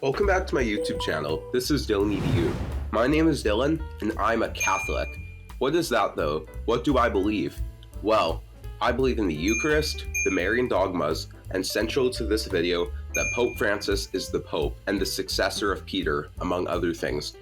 Welcome back to my YouTube channel. This is Dylan EDU. My name is Dylan, and I'm a Catholic. What is that though? What do I believe? Well, I believe in the Eucharist, the Marian dogmas, and central to this video, that Pope Francis is the Pope and the successor of Peter, among other things.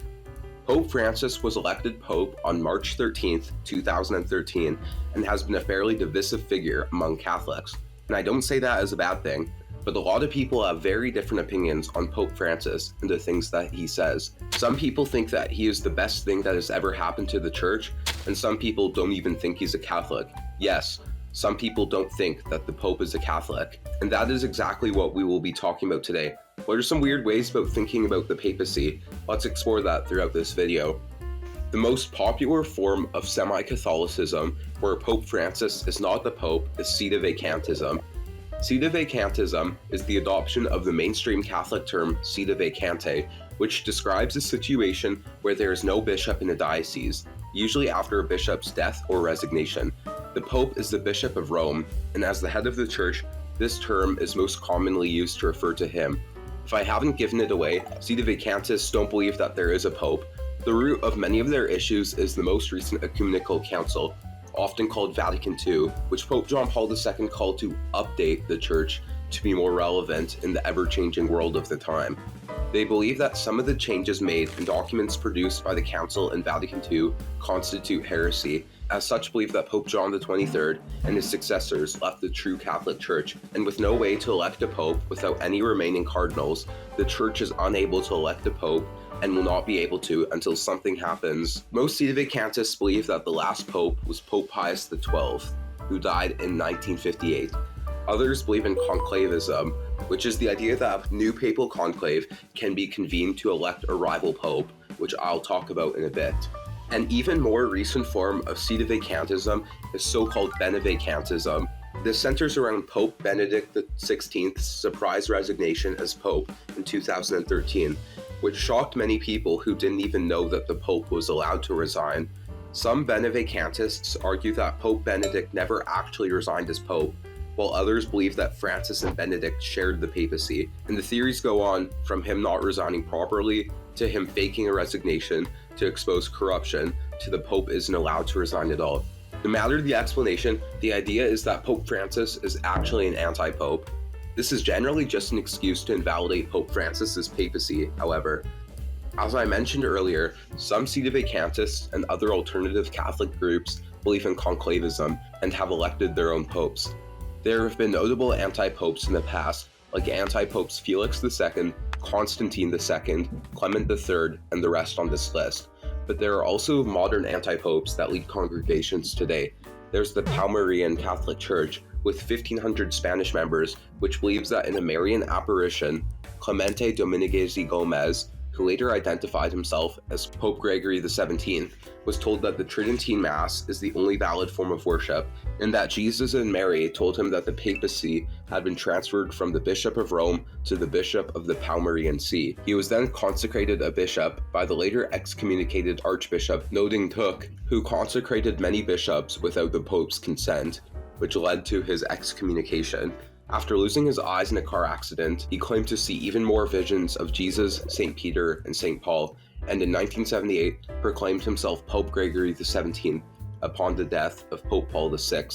Pope Francis was elected Pope on March 13th, 2013, and has been a fairly divisive figure among Catholics. And I don't say that as a bad thing, but a lot of people have very different opinions on Pope Francis and the things that he says. Some people think that he is the best thing that has ever happened to the church, and some people don't even think he's a Catholic. Yes, some people don't think that the Pope is a Catholic, and that is exactly what we will be talking about today. What are some weird ways about thinking about the papacy? Let's explore that throughout this video. The most popular form of semi-Catholicism, where Pope Francis is not the Pope, is Sedevacantism. Sedevacantism is the adoption of the mainstream Catholic term sedevacante, which describes a situation where there is no bishop in a diocese, usually after a bishop's death or resignation. The Pope is the Bishop of Rome, and as the head of the Church, this term is most commonly used to refer to him. If I haven't given it away, Sedevacantists don't believe that there is a Pope. The root of many of their issues is the most recent ecumenical council, often called Vatican II, which Pope John Paul II called to update the Church to be more relevant in the ever-changing world of the time. They believe that some of the changes made in documents produced by the Council and Vatican II constitute heresy. As such, believe that Pope John XXIII and his successors left the true Catholic Church, and with no way to elect a Pope without any remaining cardinals, the Church is unable to elect a Pope and will not be able to until something happens. Most Sedevacantists believe that the last Pope was Pope Pius XII, who died in 1958. Others believe in Conclavism, which is the idea that a new papal conclave can be convened to elect a rival pope, which I'll talk about in a bit. An even more recent form of Sedevacantism is so-called Benevacantism. This centers around Pope Benedict XVI's surprise resignation as Pope in 2013, which shocked many people who didn't even know that the Pope was allowed to resign. Some Benevacantists argue that Pope Benedict never actually resigned as Pope, while others believe that Francis and Benedict shared the papacy, and the theories go on from him not resigning properly, to him faking a resignation, to expose corruption, to the Pope isn't allowed to resign at all. No matter the explanation, the idea is that Pope Francis is actually an anti-pope. This is generally just an excuse to invalidate Pope Francis's papacy, however. As I mentioned earlier, some Sedevacantists and other alternative Catholic groups believe in Conclavism and have elected their own popes. There have been notable anti-popes in the past, like anti-popes Felix II, Constantine II, Clement III, and the rest on this list. But there are also modern anti-popes that lead congregations today. There's the Palmarian Catholic Church, with 1,500 Spanish members, which believes that in a Marian apparition, Clemente Dominguez y Gomez, who later identified himself as Pope Gregory XVII, was told that the Tridentine Mass is the only valid form of worship, and that Jesus and Mary told him that the papacy had been transferred from the Bishop of Rome to the Bishop of the Palmarian See. He was then consecrated a bishop by the later excommunicated Archbishop Noding Took, who consecrated many bishops without the Pope's consent, which led to his excommunication. After losing his eyes in a car accident, he claimed to see even more visions of Jesus, St. Peter, and St. Paul, and in 1978 proclaimed himself Pope Gregory XVII upon the death of Pope Paul VI.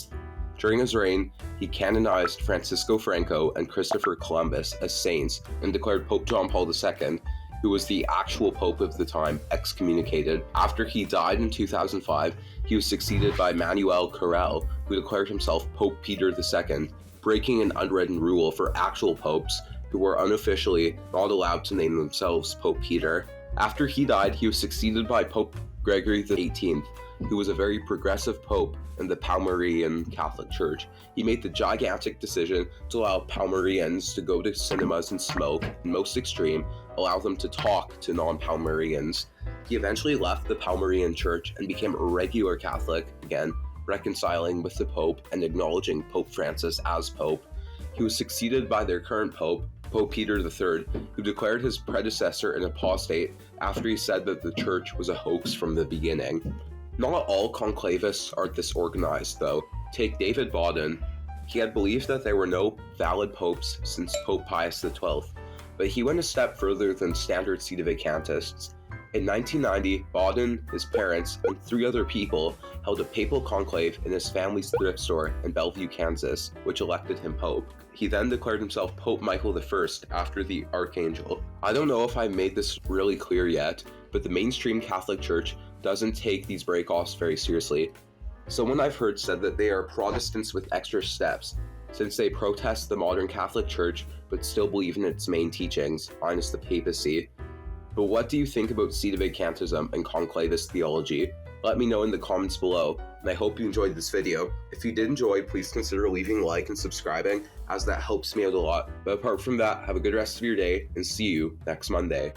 During his reign, he canonized Francisco Franco and Christopher Columbus as saints and declared Pope John Paul II, who was the actual pope of the time, excommunicated. After he died in 2005, he was succeeded by Manuel Carrel, who declared himself Pope Peter II, breaking an unwritten rule for actual popes who were unofficially not allowed to name themselves Pope Peter. After he died, he was succeeded by Pope Gregory XVIII, who was a very progressive pope in the Palmarian Catholic Church. He made the gigantic decision to allow Palmarians to go to cinemas and smoke, and most extreme, allow them to talk to non-Palmarians. He eventually left the Palmarian Church and became a regular Catholic again, reconciling with the Pope and acknowledging Pope Francis as Pope. He was succeeded by their current Pope, Pope Peter III, who declared his predecessor an apostate after he said that the Church was a hoax from the beginning. Not all conclavists are this organized, though. Take David Bauden. He had believed that there were no valid popes since Pope Pius XII. but he went a step further than standard Sedevacantists. In 1990, Baudin, his parents, and 3 other people held a papal conclave in his family's thrift store in Bellevue, Kansas, which elected him Pope. He then declared himself Pope Michael I after the Archangel. I don't know if I made this really clear yet, but the mainstream Catholic Church doesn't take these breakoffs very seriously. Someone I've heard said that they are Protestants with extra steps, since they protest the modern Catholic Church but still believe in its main teachings, minus the papacy. But what do you think about Sedevacantism and Conclavist theology? Let me know in the comments below, and I hope you enjoyed this video. If you did enjoy, please consider leaving a like and subscribing, as that helps me out a lot. But apart from that, have a good rest of your day, and see you next Monday.